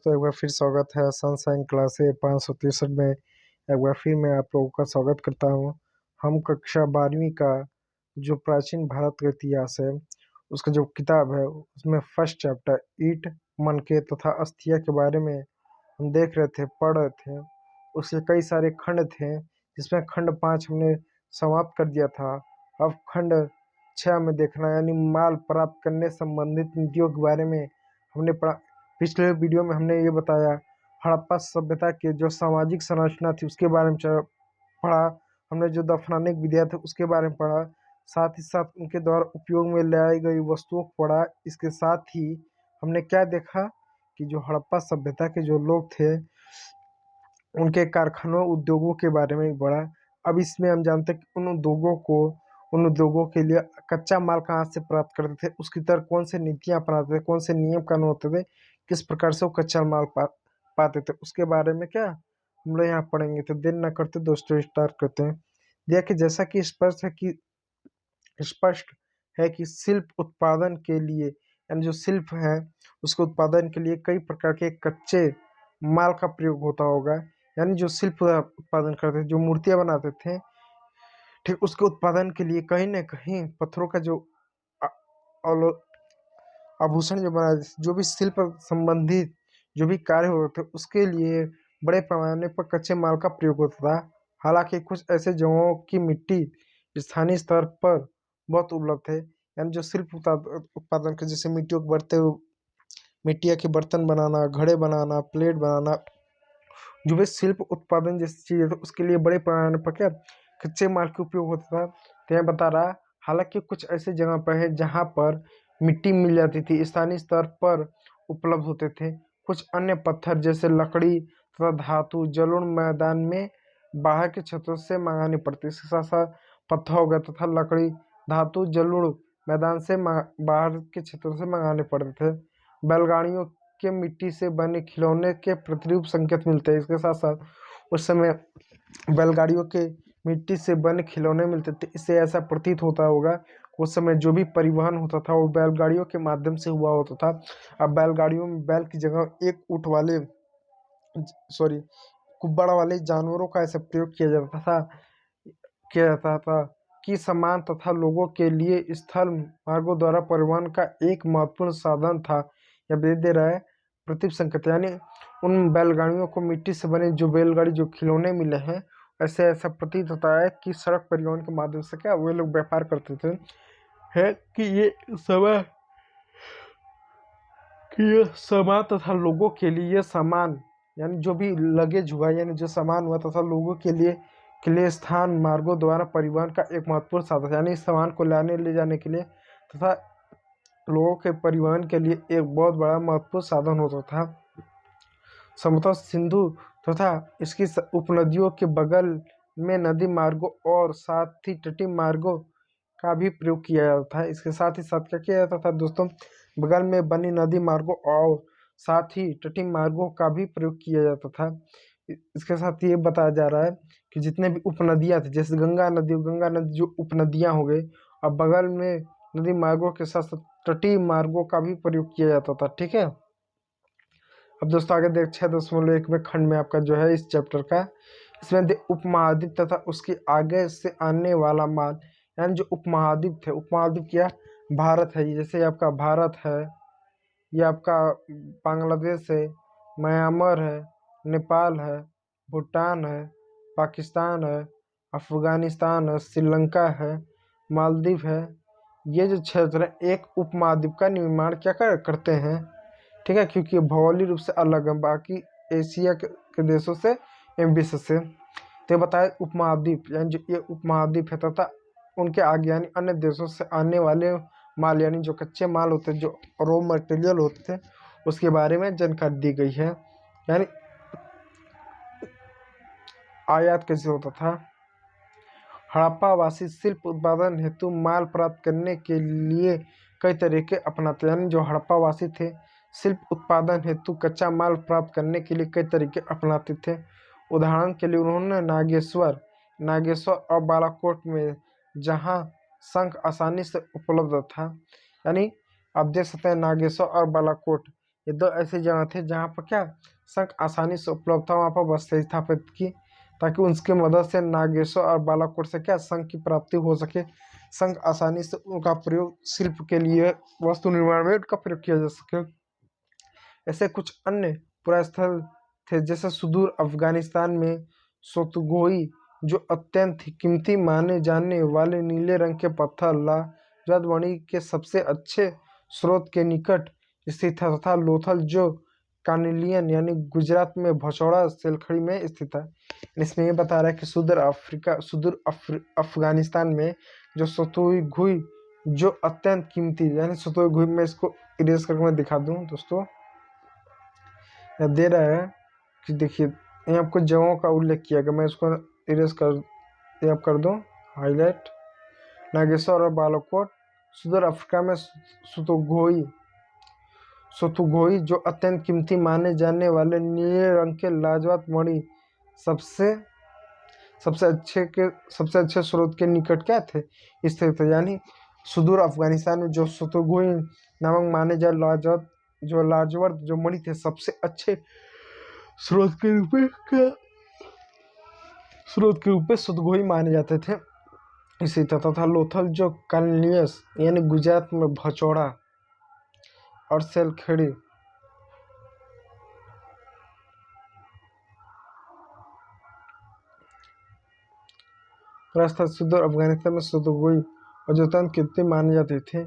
दोस्तों, एक बार फिर स्वागत है सनशाइन क्लासे 563 में। एक बार फिर मैं आप लोगों का स्वागत करता हूं। हम कक्षा 12वीं का जो प्राचीन भारत का इतिहास है उसका जो किताब है उसमें फर्स्ट चैप्टर ईंट, मनके तथा अस्थिया के बारे में हम देख रहे थे, पढ़ रहे थे। उसके कई सारे खंड थे जिसमें खंड 5 हमने समाप्त कर दिया था। अब खंड 6 में देखना यानी माल प्राप्त करने संबंधित नीतियों के बारे में हमने पढ़ा। पिछले वीडियो में हमने ये बताया हड़प्पा सभ्यता के जो सामाजिक संरचना थी उसके बारे में पढ़ा। हमने जो दफनाने की विधियाँ थी उसके बारे में पढ़ा, साथ ही साथ उनके द्वारा उपयोग में लाई गई वस्तुओं को पढ़ा। इसके साथ ही हमने क्या देखा कि जो हड़प्पा सभ्यता के जो लोग थे उनके कारखानों उद्योगों के बारे में भी पढ़ा। अब इसमें हम जानते हैं कि उन उद्योगों के लिए कच्चा माल कहाँ से प्राप्त करते थे, उसकी तरह कौन से नीतियाँ अपनाते थे, कौन से नियम कानून होते थे, किस प्रकार से वो कच्चा माल पाते थे, उसके बारे में क्या हम लोग यहाँ पढ़ेंगे। तो देर न करते दोस्तों स्टार्ट करते हैं। देखिए, जैसा कि स्पष्ट है कि शिल्प उत्पादन के लिए यानी जो शिल्प है उसके उत्पादन के लिए कई प्रकार के कच्चे माल का प्रयोग होता होगा। यानी जो शिल्प उत्पादन करते थे, जो मूर्तियां बनाते थे, ठीक उसके उत्पादन के लिए कहीं न कहीं पत्थरों का जो आभूषण जो बनाए, जो भी शिल्प संबंधित जो भी कार्य होते थे उसके लिए बड़े पैमाने पर कच्चे माल का प्रयोग होता था। हालांकि कुछ ऐसे जगहों की मिट्टी स्थानीय स्तर पर बहुत उपलब्ध है। यानी जो शिल्प उत्पादन के जैसे मिट्टिया के बर्तन बनाना, घड़े बनाना, प्लेट बनाना, जो भी शिल्प उत्पादन जैसी चीज़ है उसके लिए बड़े पैमाने पर क्या कच्चे माल का उपयोग होता था। तो मैं बता रहा, हालांकि कुछ ऐसे जगह पर है जहाँ पर मिट्टी मिल जाती थी, स्थानीय स्तर पर उपलब्ध होते थे। कुछ अन्य पत्थर जैसे लकड़ी तथा धातु जलोढ़ मैदान में बाहर के क्षेत्रों से मंगानी पड़ती। इसके साथ साथ पत्थर हो गया तथा लकड़ी धातु जलोढ़ मैदान से बाहर के क्षेत्रों से मंगाने पड़ते थे। बैलगाड़ियों के मिट्टी से बने खिलौने के प्रतिरूप संकेत मिलते हैं। इसके साथ साथ उस समय बैलगाड़ियों के मिट्टी से बने खिलौने मिलते थे। इससे ऐसा प्रतीत होता होगा उस समय जो भी परिवहन होता था वो बैलगाड़ियों के माध्यम से हुआ होता था। अब बैलगाड़ियों में बैल की जगह एक ऊँट वाले कुब्बड़ वाले जानवरों का ऐसा प्रयोग किया जाता था कि सामान तथा लोगों के लिए स्थल मार्गों द्वारा परिवहन का एक महत्वपूर्ण साधन था। यह दे रहा है प्रतीक संकेत, यानी उन बैलगाड़ियों को मिट्टी से बने जो बैलगाड़ी जो खिलौने मिले हैं, ऐसा प्रतीत होता है कि सड़क परिवहन के माध्यम से क्या वे लोग व्यापार करते थे। है कि ये सामान तथा लोगों के लिए सामान यानी जो भी लगेज हुआ यानी जो सामान हुआ तथा लोगों के लिए स्थान मार्गों द्वारा परिवहन का एक महत्वपूर्ण साधन, यानी इस सामान को लाने ले जाने के लिए तथा लोगों के परिवहन के लिए एक बहुत बड़ा महत्वपूर्ण साधन होता था। समतल सिंधु तथा इसकी उपनदियों के बगल में नदी मार्गों और साथ ही तटीय मार्गों का भी प्रयोग किया जाता था। इसके साथ ही साथ क्या किया जाता था दोस्तों, बगल में बनी नदी मार्गों और साथ ही तटीय मार्गों का भी प्रयोग किया जाता था। इसके साथ ये बताया जा रहा है कि जितने भी उपनदियां थी, जैसे गंगा नदी जो उपनदियां हो गई, और बगल में नदी मार्गों के साथ साथ तटीय मार्गों का भी प्रयोग किया जाता था। ठीक है, अब दोस्तों आगे देख 6.1 में खंड में आपका जो है इस चैप्टर का, इसमें उपमहाद्वीप तथा उसके आगे से आने वाला माल, यानी जो उपमहाद्वीप थे, उपमहाद्वीप क्या भारत है, जैसे आपका भारत है, ये आपका बांग्लादेश है, म्यांमार है, नेपाल है, भूटान है, पाकिस्तान है, अफगानिस्तान है, श्रीलंका है, मालदीव है। ये जो क्षेत्र है एक उपमहाद्वीप का निर्माण क्या करते हैं। ठीक है, क्योंकि भौगोलिक रूप से अलग है बाकी एशिया के देशों से एवं विश्व से। तो बताए उपमहाद्वीप यानी जो ये उपमहाद्वीप है तथा उनके आगे यानी अन्य देशों से आने वाले माल यानी जो कच्चे माल होते हैं, जो रॉ मटेरियल होते थे, उसके बारे में जानकारी दी गई है। यानी आयात कैसे होता था। हड़प्पावासी शिल्प उत्पादन हेतु माल प्राप्त करने के लिए कई तरीके अपनाते, यानी जो हड़प्पावासी थे शिल्प उत्पादन हेतु कच्चा माल प्राप्त करने के लिए कई तरीके अपनाते थे। उदाहरण के लिए उन्होंने नागेश्वर और बालाकोट में, जहां शंख आसानी से उपलब्ध था, यानी आप देख सकते हैं नागेश्वर और बालाकोट ये दो ऐसी जगह थे जहाँ पर क्या शंख आसानी से उपलब्ध था, वहाँ पर बस्ती स्थापित की ताकि उनकी मदद से नागेश्वर और बालाकोट से क्या शंख की प्राप्ति हो सके। शंख आसानी से उनका प्रयोग शिल्प के लिए, वस्तु निर्माण में उनका प्रयोग किया जा सके। ऐसे कुछ अन्य पुरास्थल थे जैसे सुदूर अफगानिस्तान में सोतगोई, जो अत्यंत ही कीमती माने जाने वाले नीले रंग के पत्थर लाजवाब मणि के सबसे अच्छे स्रोत के निकट स्थित था, तथा लोथल जो कार्नेलियन यानी गुजरात में भसौड़ा सेलखड़ी में स्थित है। इसमें ये बता रहा है कि सुदूर अफगानिस्तान में जो सतुई घुई, जो अत्यंत कीमती यानी सतुई घुई, मैं इसको इरेज करके मैं दिखा दूं दोस्तों, दे रहा है कि देखिए यहाँ आपको जगहों का उल्लेख किया गया, मैं इसको इरेज कर ये आप कर दूं हाईलाइट। नागेश्वर और बालाकोट सुदूर अफ्रीका में सोतुगोई जो अत्यंत कीमती माने जाने वाले नीले रंग के लाजवाब मणि सबसे सबसे अच्छे स्रोत के निकट क्या थे स्थित थे। यानी सुदूर अफगानिस्तान में जो सोतुगोई नामक माने जाए लाजवाब जो मणि थे सबसे अच्छे स्रोत के रूप में सुदगोई माने जाते थे। इसी तथा लोथल जो कालनियस यानी गुजरात में भचौड़ा और सेलखेड़ी रास्ता सुदूर अफगानिस्तान में सुदगोई और जो अत्यंत कीमती माने जाते थे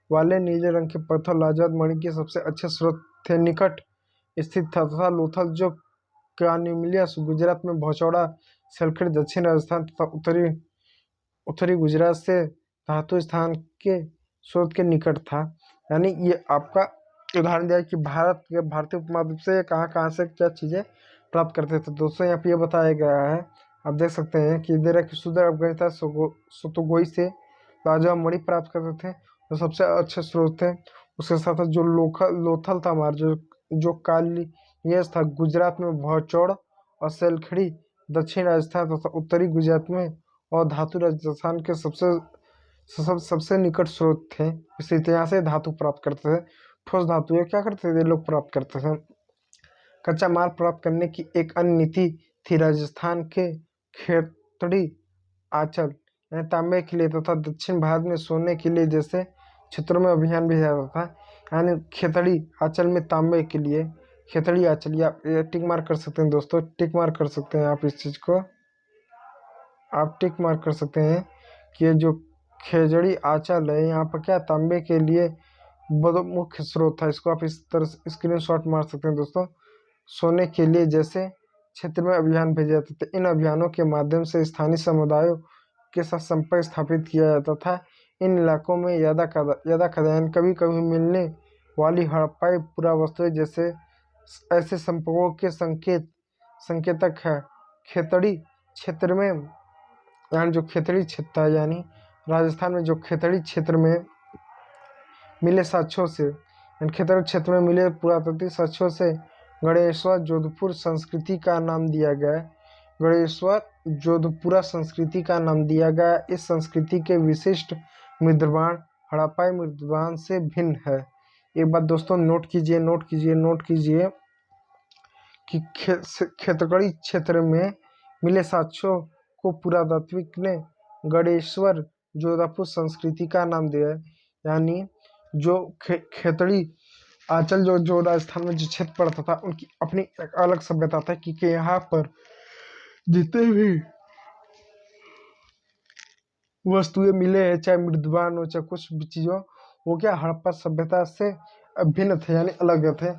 वाले नीले रंग के पत्थर लाजवाब मणि के सबसे अच्छे स्रोत थे निकट स्थित था, तथा लोथल जो कानिमिलियस गुजरात में भौचौड़ा सेलखेड़ी दक्षिण राजस्थान तथा उत्तरी गुजरात से धातु स्थान के स्रोत के निकट था। यानी ये आपका उदाहरण दिया कि भारतीय उपमहाद्वीप से कहाँ कहाँ से क्या चीज़ें प्राप्त करते थे। दोस्तों यहाँ पे ये बताया गया है, आप देख सकते हैं कि इधर है कि सुदूर अफगानिस्तान सोतोगोई से लाजवाब मणि प्राप्त करते थे, जो सबसे अच्छे स्रोत थे। उसके साथ साथ जो लोथल था हमारा जो कालियस था गुजरात में भौचौड़ और सेलखड़ी दक्षिण राजस्थान तथा उत्तरी गुजरात में और धातु राजस्थान के सबसे निकट स्रोत थे। इसी तरह से धातु प्राप्त करते थे। ठोस धातुएं क्या करते थे लोग प्राप्त करते थे। कच्चा माल प्राप्त करने की एक अन्य नीति थी राजस्थान के खेतड़ी आंचल यानी तांबे के लिए तथा दक्षिण भारत में सोने के लिए जैसे क्षेत्रों में अभियान भी जाता था। यानी खेतड़ी आंचल में तांबे के लिए खेतड़ी आंचल, या टिक मार्क कर सकते हैं दोस्तों, टिक मार्क कर सकते हैं आप इस चीज़ को, आप टिक मार्क कर सकते हैं कि ये जो खेजड़ी आंचल है यहाँ पर क्या तांबे के लिए बहुत मुख्य स्रोत था। इसको आप इस तरह स्क्रीनशॉट मार सकते हैं दोस्तों। सोने के लिए जैसे क्षेत्र में अभियान भेजे जाते थे। इन अभियानों के माध्यम से स्थानीय समुदायों के साथ संपर्क स्थापित किया जाता था। इन इलाकों में यादा खदान कभी कभी मिलने वाली हड़प्पाई पुरावस्तुएं जैसे ऐसे संपर्कों के संकेतक है। खेतड़ी क्षेत्र में यानी जो खेतड़ी क्षेत्र है, यानी राजस्थान में जो खेतड़ी क्षेत्र में मिले साक्ष्यों से, खेतड़ी क्षेत्र में मिले पुरातात्विक साक्ष्यों से गणेश्वर जोधपुर संस्कृति का नाम दिया गया। गणेश्वर जोधपुरा संस्कृति का नाम दिया गया। इस संस्कृति के विशिष्ट मृदबाण हड़प्पाई मृदबाण से भिन्न है। एक बात दोस्तों नोट कीजिए कि खेतड़ी क्षेत्र में मिले साक्ष्यों को पुरातात्विक ने गणेश्वर जोधपुर संस्कृति का नाम दिया है। यानी जो खेतड़ी आंचल जो राजस्थान में जो क्षेत्र पड़ता था उनकी अपनी एक अलग सभ्यता था कि यहाँ पर जितने भी वस्तुएं मिले हैं, चाहे मृदबान हो चाहे कुछ भी चीज़ हो, वो क्या हड़प्पा सभ्यता से भिन्न थे यानी अलग थे।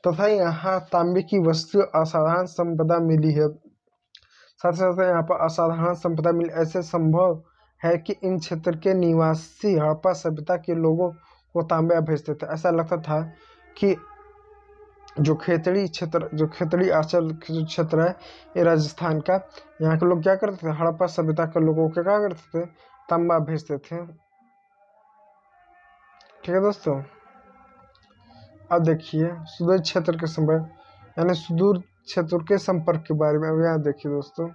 तथा यहाँ तांबे की वस्तु असाधारण संपदा मिली है। साथ साथ यहाँ पर असाधारण संपदा मिली ऐसे संभव है कि इन क्षेत्र के निवासी हड़प्पा सभ्यता के लोगों को तांबे भेजते थे। ऐसा लगता था कि जो खेतड़ी आंचल जो क्षेत्र है ये राजस्थान का, यहाँ के लोग क्या करते थे, हड़प्पा सभ्यता के लोगों के क्या करते थे, तांबा भेजते थे। ठीक है दोस्तों, अब देखिए सुदूर क्षेत्र के समय यानी सुदूर क्षेत्र के संपर्क के बारे में। अब यहाँ देखिए दोस्तों,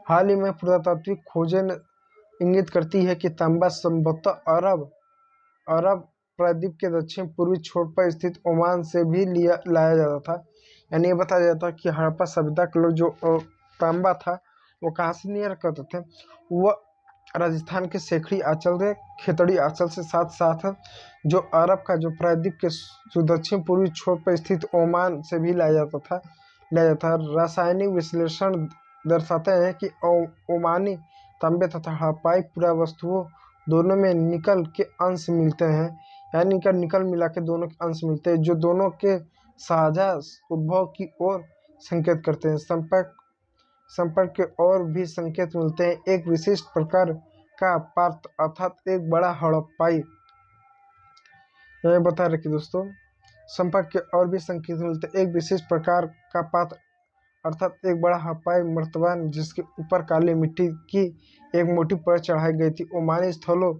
हाल ही में पुरातात्विक खोजें इंगित करती है कि तांबा संभवतः अरब प्रायद्वीप के दक्षिण पूर्वी छोर पर स्थित ओमान से भी लाया जाता था। यानी ये बताया जाता है कि हड़प्पा सभ्यता के लोग जो तांबा था वो कहाँ से लिया करते थे, वह राजस्थान के शेखड़ी अंचल से, खेतड़ी अंचल से, साथ साथ जो अरब का जो प्रायद्वीप के सुदक्षिण पूर्वी छोर पर स्थित ओमान से भी लाया जाता है। रासायनिक विश्लेषण दर्शाते हैं कि ओमानी तांबे तथा हड़प्पाई पुरावस्तुओं दोनों में निकल के अंश मिलते हैं। यानी इनका निकल मिला के दोनों के अंश मिलते हैं, जो दोनों के साझा उद्भव की ओर संकेत करते हैं। संपर्क के और भी संकेत मिलते हैं। एक विशिष्ट प्रकार का पात्र अर्थात एक बड़ा हड़प्पाई, यह बता रहे कि दोस्तों संपर्क के और भी संकेत मिलते हैं। एक विशिष्ट प्रकार का पात्र अर्थात एक बड़ा हड़प्पाई मर्तबान जिसके ऊपर काली मिट्टी की एक मोटी परत चढ़ाई गई थी, ओमानी स्थलों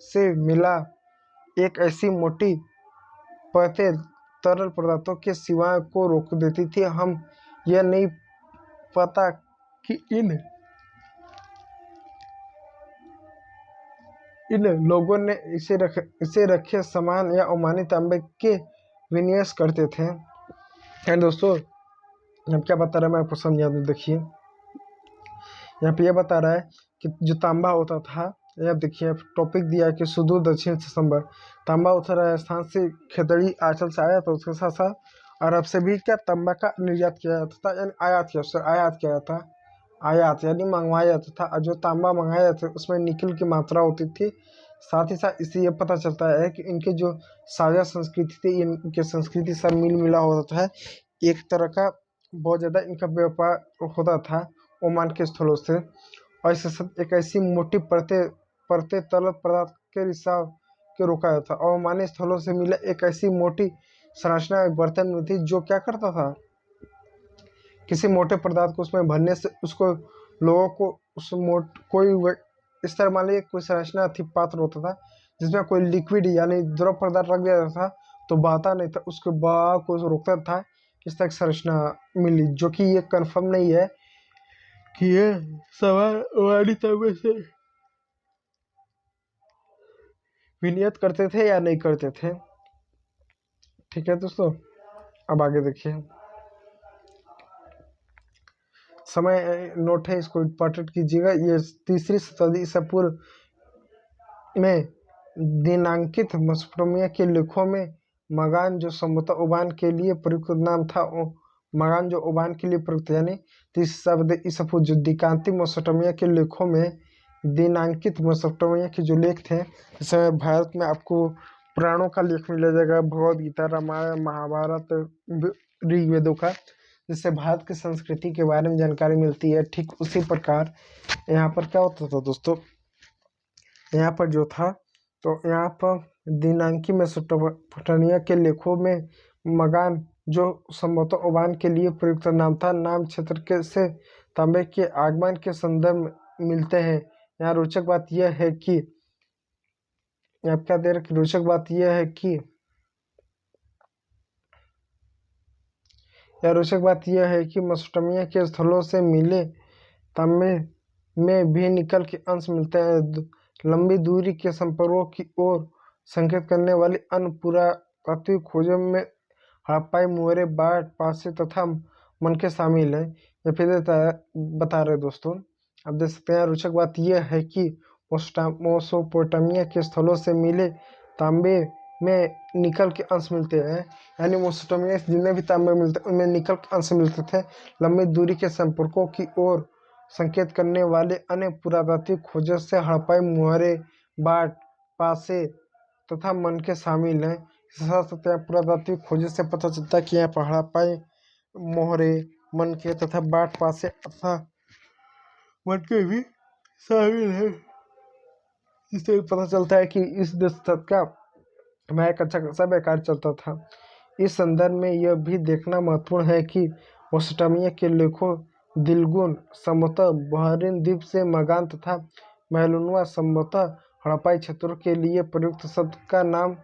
से मिला। एक ऐसी मोटी परतें तरल पदार्थों के सिवाय को रोक देती थी। हम यह नहीं पता कि इन लोगों ने इसे रखे सामान या ओमानी तांबे के विन्यास करते थे। एंड दोस्तों अब क्या बता रहा है मैं आपको समझा दूं। देखिए यहाँ पे यह बता रहा है कि जो तांबा होता था, यह देखिए टॉपिक दिया है कि सुदूर दक्षिण से संपर्क। तांबा उत्तर राजस्थान से खेतड़ी अंचल से आया था, उसके साथ साथ अरब से भी क्या तांबा का निर्यात किया जाता था, यानी आयात किया जाता था। आयात यानी मंगवाया जाता था। जो तांबा मंगाया जाता था उसमें निकल की मात्रा होती थी। साथ ही साथ इससे ये पता चलता है कि इनके जो साझा संस्कृति थी, इनके संस्कृति सब मिल मिला होता है। एक तरह का बहुत ज़्यादा इनका व्यापार होता था ओमान के स्थलों से। और इसके साथ एक ऐसी मोटी परतें तरल पदार्थ के रिसाव के रोका जाता था। और ओमानी स्थलों से मिला एक ऐसी मोटी संरचना एक बर्तन में थी जो क्या करता था, किसी मोटे पदार्थ को उसमें भरने से उसको लोगों को कोई इस तरह मान लीजिए कोई संरचना थी, पात्र होता था जिसमें कोई लिक्विड यानी द्रव पदार्थ रख दिया जाता था तो बहता नहीं था, उसके बहाव को रोकता था। इस तरह की संरचना मिली, जो कि ये कंफर्म नहीं है कि ये सवाल वाली तांबे से विनियत करते थे या नहीं करते थे। ठीक है दोस्तों, अब आगे देखिए। समय नोट है, इसको इंपॉर्टेंट कीजिएगा। ये 3री शताब्दी ईसा पूर्व में दिनांकित मेसोपोटामिया के लेखों में मगान जो संभवतः ओमान के लिए प्रयुक्त नाम था, मगान जो ओमान के लिए प्रयुक्त यानी 3री शताब्दी ईसा पूर्व जो दिकांती मेसोपोटामिया के लेखों में दिनांकित मेसोपोटामिया के जो लेख थे, जैसे भारत में आपको पुराणों का लेख मिल जाएगा, भगवद गीता, रामायण, महाभारत, ऋग्वेदों का, जिससे भारत की संस्कृति के बारे में जानकारी मिलती है। ठीक उसी प्रकार यहाँ पर क्या होता था दोस्तों, यहाँ पर जो था तो यहाँ पर दिनांकी मेसोपोटामिया के लेखों में मगान जो संभवतः ओमान के लिए प्रयुक्त नाम था, नाम क्षेत्र के से तांबे के आगमन के संदर्भ मिलते हैं। यहाँ रोचक बात यह है कि आप क्या दे रहे, रोचक बात यह है कि मेसोपोटामिया के स्थलों से मिले तांबे में भी निकल के अंश मिलते हैं। लंबी दूरी के संपर्कों की ओर संकेत करने वाली अन्य पुरातात्विक खोजों में हड़प्पाई, मुहरे, बाट, पासे तथा मनके शामिल हैं। या फिर बता रहे दोस्तों, अब देख सकते हैं रोचक बात यह है कि मेसोपोटामिया के स्थलों से मिले तांबे में निकल के अंश मिलते हैं। यानी मेसोपोटामिया जितने भी तांबे मिलते हैं उनमें निकल के अंश मिलते थे। लंबी दूरी के संपर्कों की ओर संकेत करने वाले अन्य पुरातात्विक खोजों से हड़प्पाई, मुहरे, बाट, पासे तथा मनके शामिल हैं। पुरातात्विक खोजों से पता चलता है कि यहाँ पर हड़प्पाई, मोहरे, मनके तथा बाट, पासे तथा मनके भी शामिल है। इससे पता चलता है कि इस दशक का मैं एक अच्छा खासा व्यापार चलता था। इस संदर्भ में यह भी देखना महत्वपूर्ण है कि मेसोपोटामिया के लेखों दिलगुन संभवतः बहरीन द्वीप से मगान तथा महलुनवा संभवतः हड़प्पाई क्षेत्रों के लिए प्रयुक्त शब्द का नाम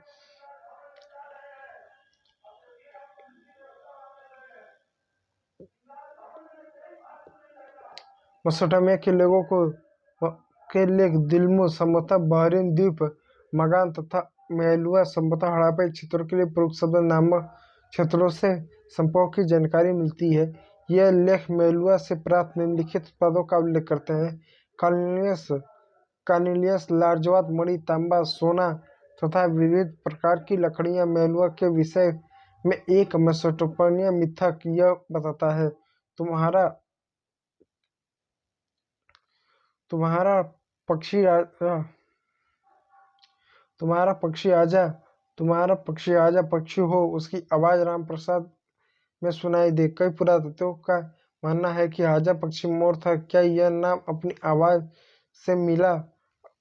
मेसोपोटामिया के लोगों के लेख दिलमुन संभवतः बहरीन द्वीप, मगान तथा मेलुआ संभवतः हड़प्पा क्षेत्रों के लिए प्रयुक्त शब्द नामक क्षेत्रों से संपर्क की जानकारी मिलती है। यह लेख मेलुआ से प्राप्त निम्नलिखित उत्पादों का उल्लेख करते हैं: कार्निलियस कार्निलियस लार्जवात मणि, तांबा, सोना तथा विविध प्रकार की लकड़ियां। मेलुआ के विषय में एक मेसोपोटामिया मिथक यह बताता है, तुम्हारा तुम्हारा पक्षी राजा तुम्हारा पक्षी आजा तुम्हारा पक्षी आजा पक्षी हो, उसकी आवाज राम प्रसाद में सुनाई दे। कई पुरातत्वों का मानना है कि आजा पक्षी मोर था। क्या यह नाम अपनी आवाज से मिला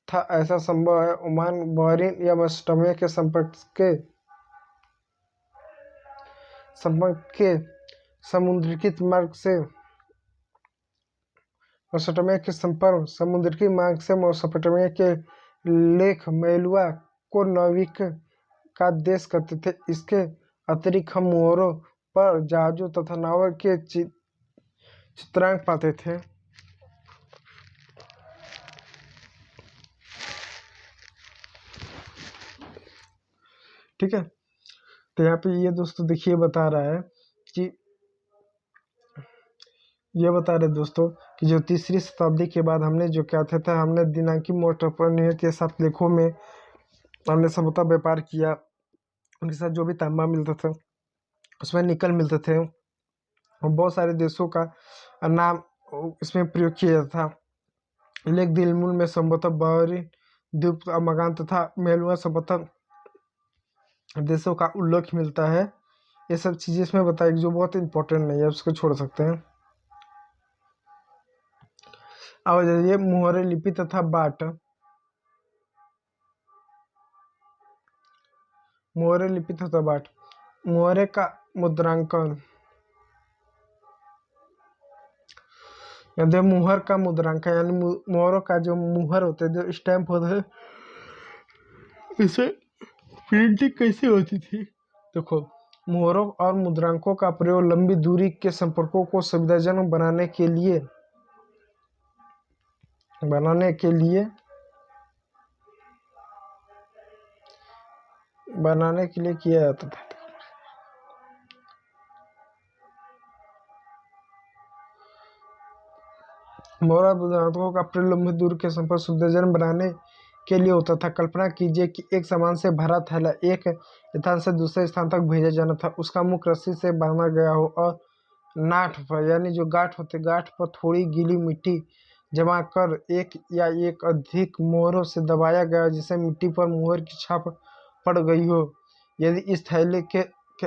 था? ऐसा संभव है। ओमान, बहरीन या मेसोपोटामिया के संपर्क के समुद्रीकृत मार्ग से मेसोपोटामिया के लेख मेलुआ को नाविक का देश कहते थे। इसके अतिरिक्त हम मुहरों पर जहाजों तथा नावों के चित्रांक पाते थे। ठीक है, तो यहाँ पे ये दोस्तों देखिए बता रहा है कि दोस्तों कि जो तीसरी शताब्दी के बाद हमने जो क्या था, हमने दिनांकी मेसोपोटामिया के साथ लेखों में हमने संभवतः व्यापार किया। उनके साथ जो भी तांबा मिलता था, उसमें निकल मिलते थे, और बहुत सारे देशों का नाम इसमें प्रयोग किया जाता था। लेख दिलमुल में संभवतः बहरीन द्वीप, मगान तथा मेलुआ संभवतः देशों का उल्लेख मिलता है। ये सब चीजें इसमें बताई जो बहुत इंपॉर्टेंट नहीं है, उसको छोड़ सकते हैं। अब ये मुहरे लिपि तथा बाट। मुहरे लिपि तथा बाट। मुहरे का मुद्रांकन, मुहर का मुद्रांकन यानी मुहरों का जो मुहर होते हैं, जो स्टैंप होते हैं, इसे प्रिंटिंग कैसे होती थी? देखो, मुहरों और मुद्रांकों का प्रयोग लंबी दूरी के संपर्कों को सुविधाजनक बनाने के लिए किया जाता था। मुहर और मुद्रांकों का प्रयोग लंबी दूरी के संपर्क सुविधाजनक बनाने के लिए होता था। कल्पना कीजिए कि एक सामान से भरा थैला एक स्थान से दूसरे स्थान तक भेजा जाना था। उसका मुख रस्सी से बांधा गया हो और नाठ पर यानी जो गांठ होते, गांठ पर थोड़ी गीली मिट्टी जमा कर एक या एक अधिक मोहरों से दबाया गया, जिससे मिट्टी पर मुहर की छाप पड़ गई हो। यदि इस थैले के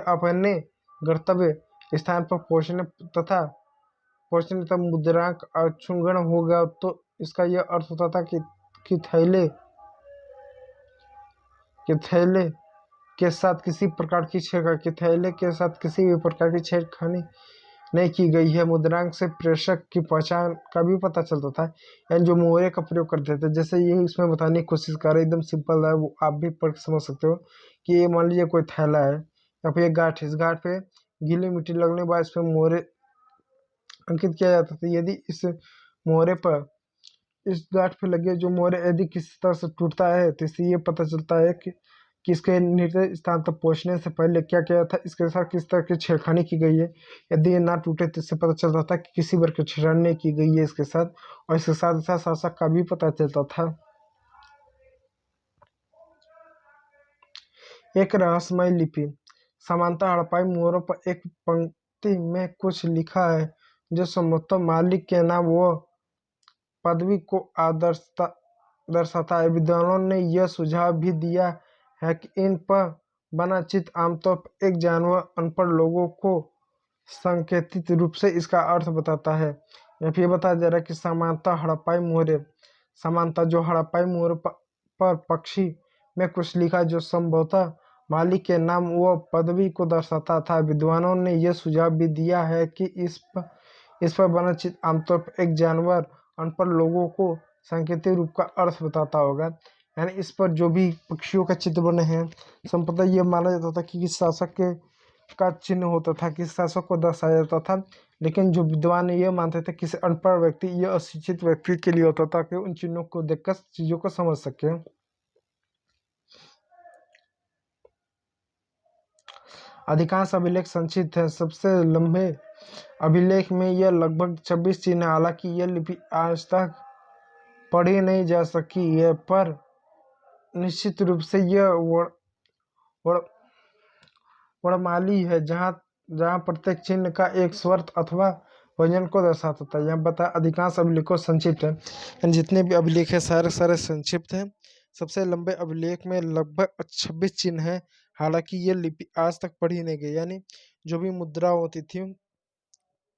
अपने गंतव्य स्थान पर पहुंचने तक मुद्रांक अक्षुण्ण हो गया, तो इसका यह अर्थ होता था कि थैले के साथ किसी भी प्रकार की छेड़खानी नहीं की गई है। मुद्रांक से प्रेषक की पहचान का भी पता चलता था, यानी जो मोहरे का प्रयोग करते थे। जैसे ये इसमें बताने की कोशिश कर रहे, एकदम सिंपल है, वो आप भी पढ़ समझ सकते हो कि ये मान लीजिए कोई थैला है, या फिर एक गांठ है, इस गांठ पे गीली मिट्टी लगने के बाद इस पर मोहरे अंकित किया जाता था। यदि इस गांठ पे लगे जो मोहरे यदि किसी तरह से टूटता है, तो इससे ये पता चलता है कि इसके निर्दिष्ट स्थान तक पहुंचने से पहले क्या किया था, इसके साथ किस तरह की छेड़खानी की गई है। यदि ये ना टूटे तो इससे पता चलता था कि किसी वर्ग की छेड़खानी की गई है इसके साथ, और इसके साथ साथ शासक का भी पता चलता था। एक रहस्यमय लिपि। सामान्यतः हड़प्पाई मुहरों पर एक पंक्ति में कुछ लिखा है जो संभवतः मालिक के नाम व पदवी को दर्शाता है। विद्वानों ने यह सुझाव भी दिया है कि इन पर बना चित्र आमतौर पर एक जानवर अनपढ़ लोगों को सांकेतिक रूप से इसका अर्थ बताता है। यहाँ पे बताया जा रहा है कि सामान्यतः जो हड़प्पाई मुहरों पर पक्षी में कुछ लिखा जो संभवतः मालिक के नाम व पदवी को दर्शाता था। विद्वानों ने यह सुझाव भी दिया है कि इस पर बना चित्र आमतौर पर एक जानवर अनपढ़ लोगों को सांकेतिक रूप का अर्थ बताता होगा। यानी इस पर जो भी पक्षियों का चित्र बने हैं, संभवतः यह माना जाता था कि किस शासक का चिन्ह होता था, किस शासक को दर्शाया जाता था। लेकिन जो विद्वान ये मानते थे किसी अनपढ़ व्यक्ति या अशिक्षित व्यक्ति के लिए होता था कि उन चिन्हों को देखकर चीजों को समझ सके। अधिकांश अभिलेख संक्षिप्त हैं। सबसे लंबे अभिलेख में यह लगभग 26 चिन्ह है। हालांकि यह लिपि आज तक पढ़ी नहीं जा सकी है, पर निश्चित रूप से यह वर्ण वर्णमाली है, जहाँ प्रत्येक चिन्ह का एक स्वर अथवा व्यंजन को दर्शाता था। यहाँ बता अधिकांश अभिलेखों संक्षिप्त है, यानी जितने भी अभिलेख है सारे सारे संक्षिप्त हैं। सबसे लंबे अभिलेख में लगभग 26 चिन्ह है। हालांकि ये लिपि आज तक पढ़ी नहीं गई, यानी जो भी मुद्रा होती थी,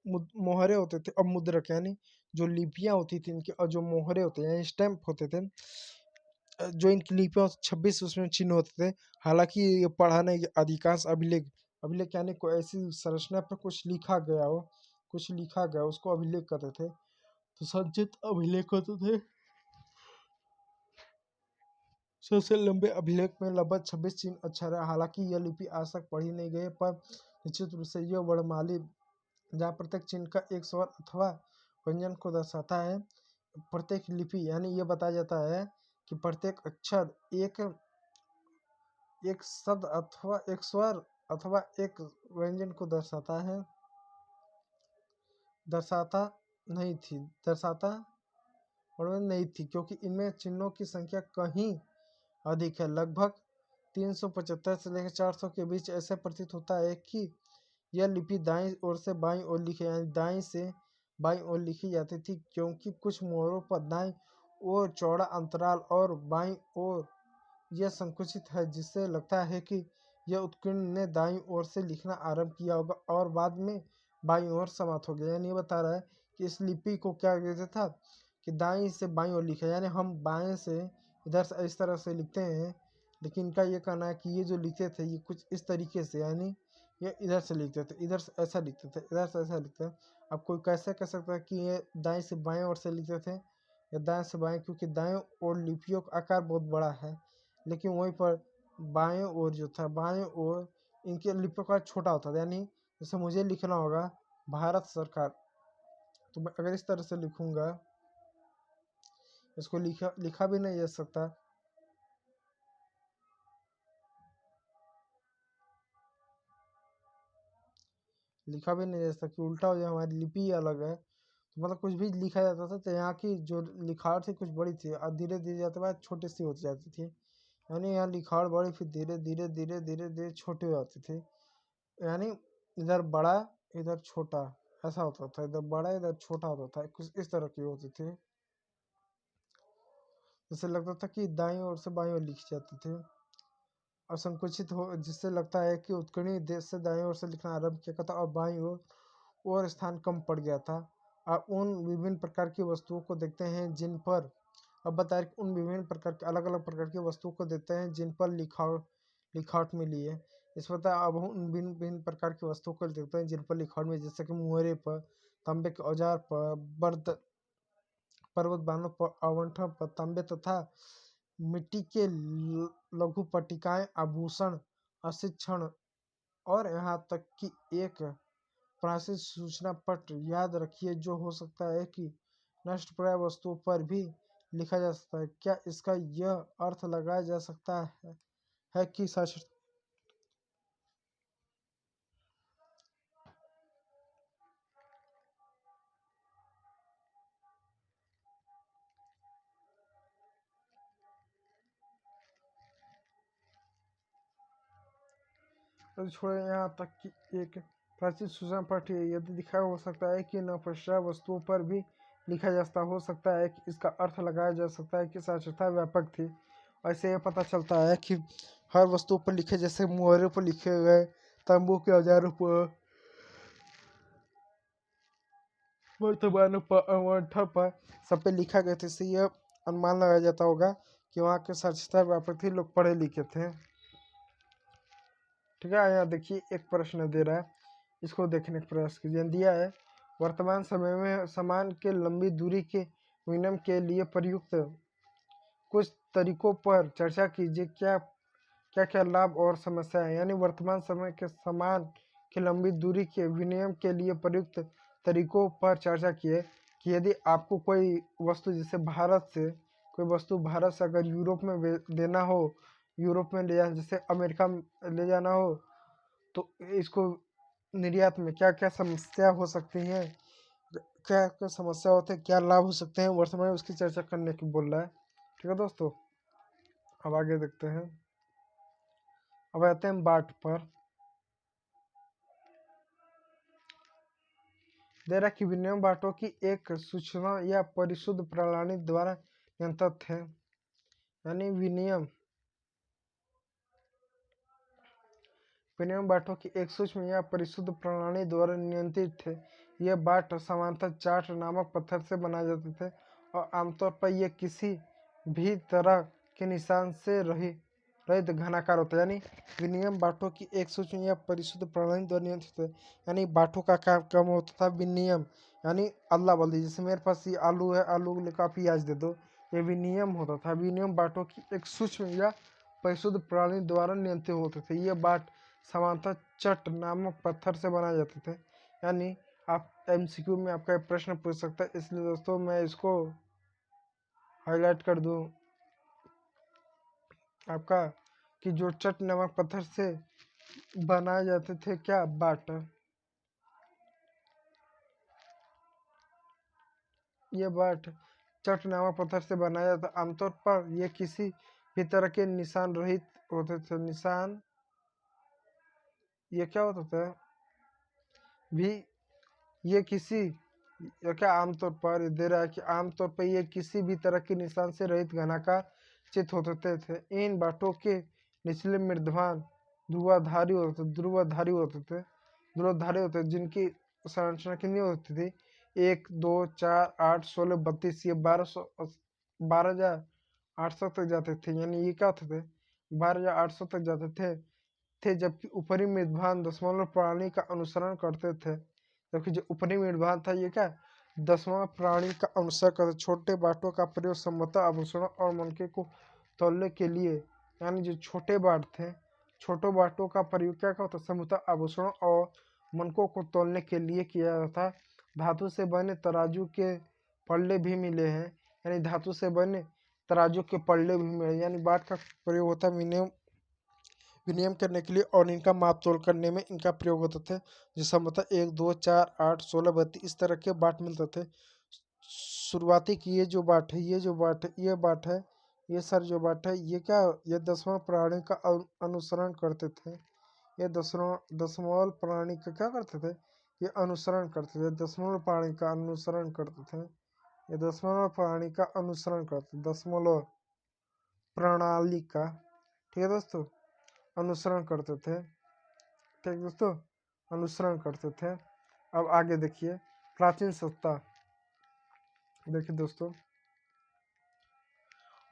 मोहरे होते थे, अब मुद्रक यानी जो लिपियां होती थी इनके, और जो मोहरे होते हैं स्टैम्प होते थे, जो इनकी लिपियां 26 उसमें चिन्ह होते थे। हालांकि ये पढ़ा नहीं, अधिकांश अभिलेख अभिलेख यानी कोई ऐसी संरचना पर कुछ लिखा गया हो, कुछ लिखा गया उसको अभिलेख कहते थे। तो संचित अभिलेख होते थे। सबसे लंबे अभिलेख में लगभग 26 चिन्ह अक्षर है। हालांकि यह लिपि आज तक पढ़ी नहीं गई, पर निश्चित रूप से यह वर्णमाली जहाँ प्रत्येक चिन्ह का एक स्वर अथवा व्यंजन को दर्शाता है। प्रत्येक लिपि यानी ये बताया जाता है कि प्रत्येक अक्षर एक शब्द अथवा एक स्वर अथवा एक व्यंजन को दर्शाता नहीं थी, क्योंकि इनमें चिन्हों की संख्या कहीं अधिक है। लगभग 375 से लेकर 400 के बीच। ऐसा प्रतीत होता है कि यह लिपि दाईं ओर से बाईं ओर लिखी, यानी दाईं से बाईं ओर लिखी जाती थी, क्योंकि कुछ मोहरों पर दाईं ओर चौड़ा अंतराल और बाईं ओर यह संकुचित है, जिससे लगता है कि यह उत्कीर्ण ने दाईं ओर से लिखना आरंभ किया होगा और बाद में बाईं ओर समाप्त हो गया। यानी ये बता रहा है कि इस लिपि को क्या कहते था कि दाईं से बाईं ओर लिखा, यानी हम बाएं से इधर से इस तरह से लिखते हैं, लेकिन इनका ये कहना है कि ये जो लिखते थे ये कुछ इस तरीके से, यानी ये इधर से लिखते थे, इधर से ऐसा लिखते थे, इधर से ऐसा लिखते थे। अब कोई कैसे कह सकता है कि ये दाएं से बाएं ओर से लिखते थे या दाएं से बाएं, क्योंकि दाएं ओर लिपियों का आकार बहुत बड़ा है, लेकिन वहीं पर बाएं ओर जो था, बाएं ओर इनके लिपियों का छोटा होता था। यानी जैसे मुझे लिखना होगा भारत सरकार, तो मैं अगर इस तरह से लिखूंगा, इसको लिखा भी नहीं जा सकता। लिखा भी नहीं जा सकता कि उल्टा हो जाए, हमारी लिपि अलग है। तो मतलब कुछ भी लिखा जाता था तो यहाँ की जो लिखावट थी कुछ बड़ी थी, और धीरे धीरे जाते बाद छोटी सी होती जाती थी। यानी यहाँ लिखावट बड़ी, फिर धीरे धीरे धीरे धीरे धीरे छोटी हो जाती थी। यानी इधर बड़ा इधर छोटा ऐसा होता था, इधर बड़ा इधर छोटा होता था, कुछ इस तरह की होती थी। जैसे लगता था कि दाईं ओर से बाईं ओर लिखी जाती थी, और संकुचित हो, जिससे लगता है कि उत्कीर्णी देश से दाईं ओर से लिखना आरंभ किया था और बाईं ओर और स्थान कम पड़ गया था। और उन विभिन्न प्रकार की वस्तुओं को देखते हैं जिन पर, अब बताए उन विभिन्न प्रकार के अलग अलग प्रकार की वस्तुओं को देखते हैं जिन पर लिखावट मिली है। इस प्रकार अब उन भिन्न भिन्न प्रकार की वस्तुओं को देखते हैं जिन पर लिखावट मिली, जैसे कि मुहरे पर, तांबे के औजार पर, पर्वत बांधों पर, आवंठन पर, तांबे तथा मिट्टी के लघु पट्टिकाएं, आभूषण, अशिक्षण, और यहाँ तक कि एक प्राचीन सूचना पत्र याद रखिए, जो हो सकता है कि नष्टप्राय वस्तुओं पर भी लिखा जा सकता है। क्या इसका यह अर्थ लगाया जा सकता है कि साक्षर छोड़े, यहाँ तक कि एक प्राचीन सूचना पत्र यदि दिखाया हो सकता है कि नष्टप्राय वस्तुओं पर भी लिखा जा सकता, हो सकता है कि इसका अर्थ लगाया जा सकता है कि साक्षरता व्यापक थी। ऐसे यह पता चलता है कि हर वस्तु पर लिखे, जैसे मुहरे पर लिखे गए, तंबू के औजारों पर, वर्तमानों पर, अंगूठा पर, सब पे लिखा गया था। इससे यह अनुमान लगाया जाता होगा कि वहाँ के साक्षरता व्यापक थे, लोग पढ़े लिखे थे। ठीक है, यहाँ देखिए एक प्रश्न दे रहा है, इसको देखने का प्रयास कीजिए। दिया है वर्तमान समय में सामान के लंबी दूरी के विनिमय के लिए प्रयुक्त कुछ तरीकों पर चर्चा कीजिए। क्या क्या क्या लाभ और समस्या है। यानी वर्तमान समय के सामान की लंबी दूरी के विनिमय के लिए प्रयुक्त तरीकों पर चर्चा किए कि यदि आपको कोई वस्तु, जैसे भारत से कोई वस्तु, भारत से अगर यूरोप में देना हो, यूरोप में ले जाना, जैसे अमेरिका में ले जाना हो, तो इसको निर्यात में क्या क्या समस्या हो सकती हैं, क्या क्या समस्या होते हैं, क्या लाभ हो सकते हैं वर्तमान में, उसकी चर्चा करने की बोल रहा है। ठीक है दोस्तों, अब आगे देखते हैं। अब आते हैं बाट पर। दे रहा कि विनिमय बाटों की एक सूचना या परिशुद्ध प्रणाली द्वारा नियंत्रित है। यानी विनिमय बाटों की एक सूक्ष्म या परिशुद्ध प्रणाली द्वारा नियंत्रित थे। ये बाट समांतर चार्ट नामक पत्थर से बनाए जाते थे और आमतौर पर ये किसी भी तरह के निशान से रहित घनाकार होता है। यानी विनिमय बाटों की एक सूक्ष्म या परिशुद्ध प्रणाली द्वारा नियंत्रित है। यानी बाटों का काम होता था विनिमय, यानी अदला बदली। जैसे मेरे पास ये आलू है, आलू के लिए का प्याज दे दो, ये विनिमय होता था। विनिमय बाटों की एक सूक्ष्म या परिशुद्ध प्रणाली द्वारा नियंत्रित होते थे। ये बाट समांतर चट नामक पत्थर से बनाए जाते थे। यानी आप एमसीक्यू में आपका एक प्रश्न पूछ सकता है, इसलिए दोस्तों मैं इसको हाईलाइट कर दूं आपका कि जो चट नामक पत्थर से बनाए जाते थे क्या बाट, ये बाट चट नामक पत्थर से बनाया जाता। आमतौर पर ये किसी भी तरह के निशान रहित होते थे। निशान ये क्या होता था भी, ये किसी या क्या आमतौर पर दे रहा है कि आमतौर पर ये किसी भी तरह के निशान से रहित घनाकार चित होते थे। इन बाटों के निचले मृदभान ध्रुवधारी होते जिनकी संरचना कितनी होती थी, 1 2 4 8 16 32, ये 12,800 तक जाते थे। यानी ये क्या होते थे, 12,800 तक जाते थे। जबकि ऊपरी मृदभान दशमलव प्रणाली का अनुसरण करते थे। जबकि जो ऊपरी मृदभान था ये क्या दसवां प्रणाली का अनुसरण करते। छोटे बाटों का प्रयोग संभवतः आभूषणों और मनके को तौलने के लिए, यानी जो छोटे बाट थे, छोटे बाटों का प्रयोग क्या होता संभवतः आभूषणों और मनकों को तौलने के लिए किया जाता। धातु से बने तराजू के पल्ले भी मिले हैं। यानी धातु से बने तराजू के पल्ले भी मिले, यानी बाट का प्रयोग होता है विनिमय करने के लिए और इनका माप तोल करने में इनका प्रयोग होता था। जिसका मतलब 1 2 4 8 16 32 इस तरह के बाट मिलते थे। शुरुआती की ये जो बाट है, ये बाट है, ये सर जो बाट है, ये क्या, ये दसवां प्राणी का अनुसरण करते थे। ये दसमौल प्राणी का क्या करते थे, ये अनुसरण करते थे। दसमौल प्राणी का अनुसरण करते थे। ये दसमौल प्राणी का अनुसरण करते, दसमौल प्रणाली का, ठीक है दोस्तों, अनुसरण करते थे। ठीक दोस्तों, अनुसरण करते थे। अब आगे देखिए प्राचीन सत्ता। देखिए दोस्तों,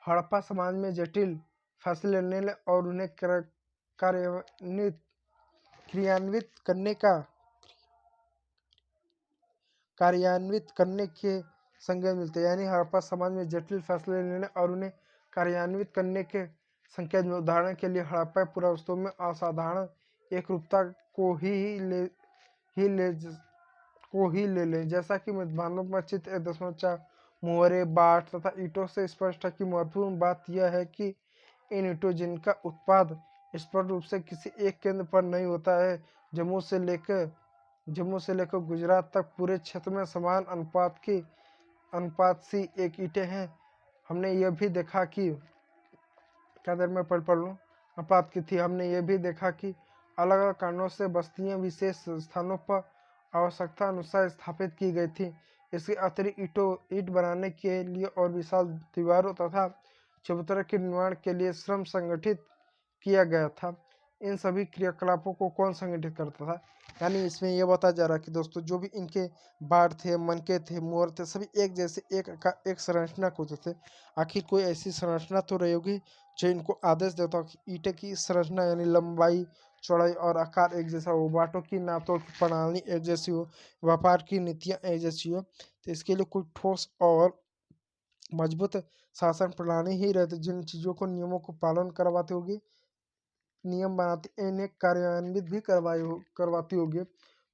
हड़प्पा समाज में जटिल फैसले लेने और उन्हें कार्यान्वित क्रियान्वित करने का कार्यान्वित करने के संकेत मिलते हैं। यानी हड़प्पा समाज में जटिल फैसले लेने और उन्हें कार्यान्वित करने के संकेत में, उदाहरण के लिए हड़प्पा पुरावस्तु में असाधारण एकरूपता को ही ले लें। जैसा कि मृदभानों में चित्र 1.4 मुहरे बाट तथा ईंटों से स्पष्ट है कि महत्वपूर्ण बात यह है कि इन ईंटों जिनका उत्पाद स्पष्ट रूप से किसी एक केंद्र पर नहीं होता है, जम्मू से लेकर गुजरात तक पूरे क्षेत्र में समान अनुपात सी एक ईंटें हैं। हमने यह भी देखा कि क्या देर में पढ़ लूँ अनुपात की थी। हमने ये भी देखा कि अलग अलग कारणों से बस्तियां विशेष स्थानों पर आवश्यकता अनुसार स्थापित की गई थी। इसके अतिरिक्त ईंट बनाने के लिए और विशाल दीवारों तथा चबूतरे के निर्माण के लिए श्रम संगठित किया गया था। इन सभी क्रियाकलापों को कौन संगठित करता था, यानी इसमें यह बताया जा रहा है कि दोस्तों जो भी इनके बाढ़ थे, मनके थे, मोहर थे, सभी एक जैसे एक संरचना को होते थे। आखिर कोई ऐसी संरचना तो रही होगी जो इनको आदेश देता हो कि ईंटे की संरचना यानी लंबाई, चौड़ाई और आकार एक जैसा हो, बाटों की नापतोल की प्रणाली एक जैसी हो, व्यापार की नीतियाँ एक जैसी हो। तो इसके लिए कोई ठोस और मजबूत शासन प्रणाली ही रहती, जिन चीज़ों को नियमों को पालन करवाती होगी, नियम बनाती, इन्हें कार्यान्वित भी करवाती होगी।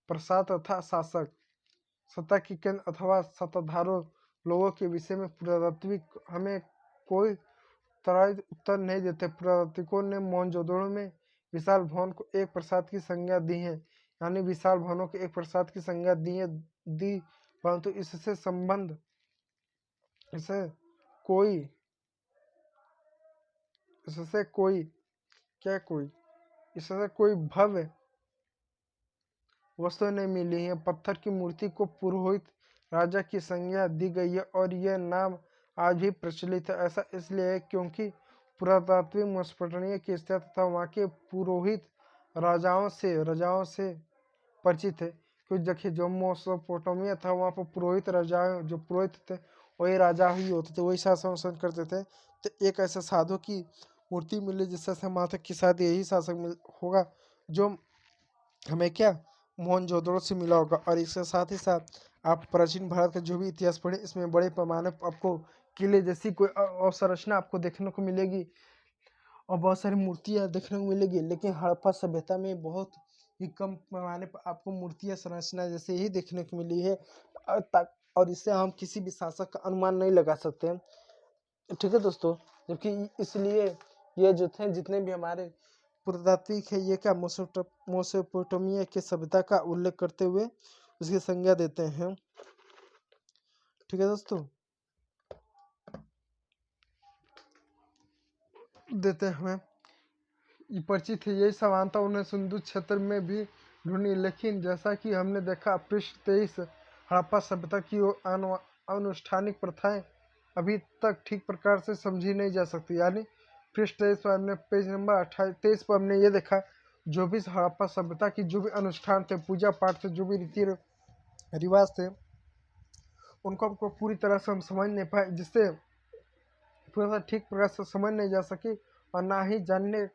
प्रसाद तथा शासक सत्ता की केंद्र अथवा सत्ताधारों लोगों के विषय में पुरातात्विक हमें कोई तरह उत्तर नहीं देते। पुरातात्विकों ने मोहनजोदड़ो में विशाल भवन को एक प्रसाद की संज्ञा दी है, यानी विशाल भवनों को एक प्रसाद की संज्ञा दी, परंतु इससे कोई इससे कोई क्या कोई इससे कोई भव्य वस्तु नहीं मिली है। पत्थर की मूर्ति को पुरोहित राजा की संज्ञा दी गई है और यह नाम आज भी प्रचलित है। ऐसा इसलिए है क्योंकि पुरातात्विक मेसोपोटामिया की स्थिति तथा वहाँ के पुरोहित राजाओं से परिचित है। क्योंकि देखिए जो मेसोपोटामिया था वहाँ पर पुरोहित राजाओं जो पुरोहित थे वही राजा ही होते थे, वही शासन करते थे। तो एक ऐसा साधु की मूर्ति मिली जिससे हम मानते कि शायद यही शासक होगा जो हमें क्या मोहनजोदड़ो से मिला होगा। और इसके साथ ही साथ आप प्राचीन भारत का जो भी इतिहास पढ़े इसमें बड़े पैमाने पर आपको किले जैसी कोई अवसंरचना आपको देखने को मिलेगी और बहुत सारी मूर्तियाँ देखने को मिलेगी, लेकिन हड़प्पा सभ्यता में बहुत ही कम पैमाने पर आपको मूर्तियाँ संरचना जैसे ही देखने को मिली है। और इससे हम किसी भी शासक का अनुमान नहीं लगा सकते हैं, ठीक है दोस्तों। जबकि इसलिए ये जो थे जितने भी हमारे पुरातात्विक है ये क्या मेसोपोटामिया के सभ्यता का उल्लेख करते हुए उसकी संज्ञा देते हैं, ठीक है दोस्तों। देते हैं हमें ये परिचित है। यही समानता उन्हें सिंधु क्षेत्र में भी ढूंढी, लेकिन जैसा कि हमने देखा पृष्ठ 23 हड़प्पा सभ्यता की अनुष्ठानिक प्रथाएं अभी तक ठीक प्रकार से समझी नहीं जा सकती। यानी पृष्ठ 23 पर हमने पेज नंबर 23 पर हमने ये देखा जो भी हड़प्पा सभ्यता की जो भी अनुष्ठान थे, पूजा पाठ थे, जो भी रीति रिवाज थे, उनको हमको पूरी तरह से हम समझ नहीं पाए, जिससे पूरा ठीक प्रकार से समझ नहीं जा सकी और ना ही जानने